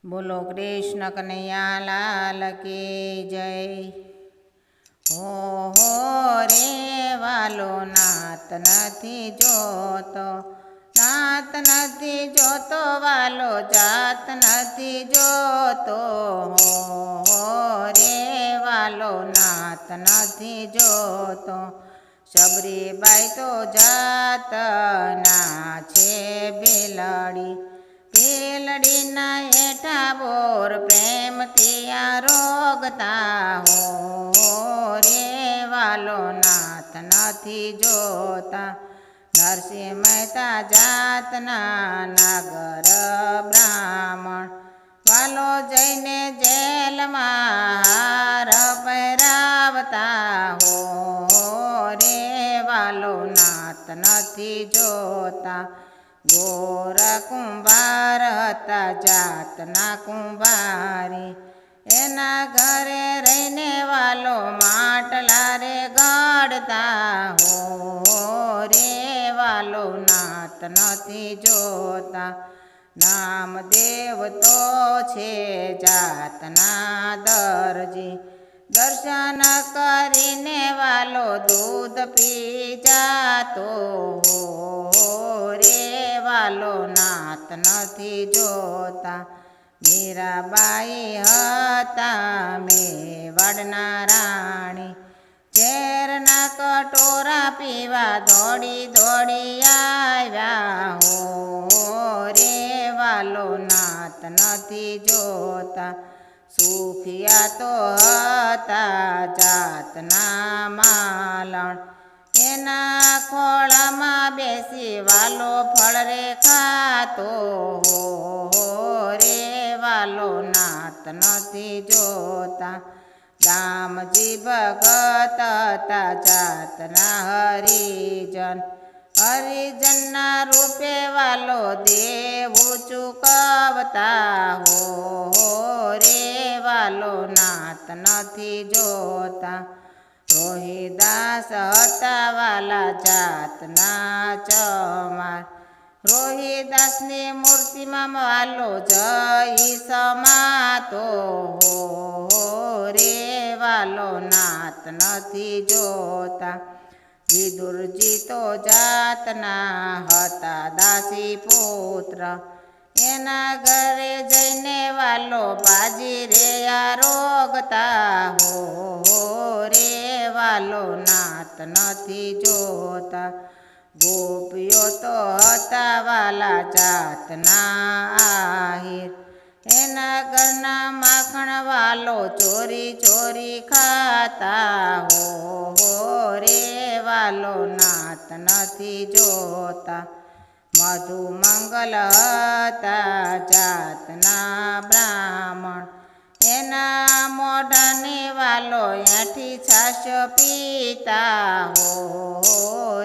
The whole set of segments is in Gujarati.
બોલો કૃષ્ણ કનૈયા લાલ કી જય। હો રે વાલો નાત નથી જોતો, નાત નથી જોતો વાલો જાત નથી જોતો। હો રે વાલો નાત નથી જોતો, સબરીબાઈ તો જાત ના છે ભેલડી। ભેલડીના હેઠા બોર પ્રેમથી આરોગતા। હો રે વાલો નાત નથી જોતા, નરસિંહ મહેતા જાતના નાગર બ્રાહ્મણ। વાલો જઈને જેલમાં હાર પહેરાવતા। હો રે વાલો નાત નથી જોતા, ગોરા કુંભાર હતા જાતના કુંભારી। એના ઘરે રહીને વાલો માટલા રે ગાળતા। હો રે વાલો નાત નથી જોતા, નામદેવ તો છે જાતના દરજી। દર્શન કરીને વાલો દૂધ પી જાતો। હો રે વાલો નાત નથી જોતા, મીરાબાઈ હતા મેવાડના રાણી। ઝેરના કટોરા પીવા દોડી દોડી આવ્યા। હો રે વાલો નાત નથી જોતા, સુખિયા તો હતા જાતના માલણ। એના ખોળામાં બેસી વાલો ફળ રે ખાતો। હો રે વાલો નાત નથી જોતા, દામજી ભગત હતા જાતના હરિજન। હરિજનના રૂપે વાલો દેવું ચૂકવતા। હો રે વાલો નાત નથી જોતા, રોહિદાસ હતા વાલા જાતના ચમાર। રોહિદાસની મૂર્તિમાં વાલો જઈ સમાતો। હો રે વાલો નાત નથી જોતા, વિદુરજી તો જાતના હતા દાસી પુત્ર। એના ઘરે જઈને વાલો બાજી રે આરોગતા। હો રે વાલો નાત નથી જોતા, ગોપીઓ તો હતા વાલા જાતના આહિર। એના ઘરના માખણ વાલો ચોરી ચોરી ખાતા। હો રે વાલો નાત નથી જોતા, મધુમંગલ હતા જાતના બ્રાહ્મણ। એના મોઢાને વાલો એઠી છાશ પીતા। હો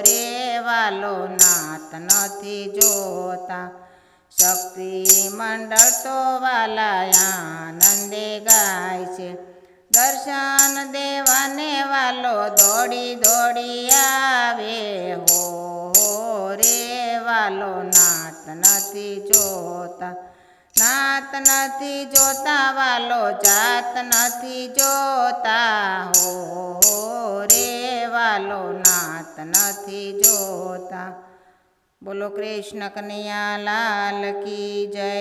રે વાલો નાત નથી જોતા, શક્તિ મંડળ તો વાલા આનંદે ગાય છે। દર્શન દેવાને વાલો દોડી દોડી આવે। હો રે વાલો નાત નથી જોતા, નાત નથી જોતા વાલો જાત નથી જોતા। હો રે વાલો નાત નથી જોતા। બોલો કૃષ્ણ કનૈયા લાલ કી જય।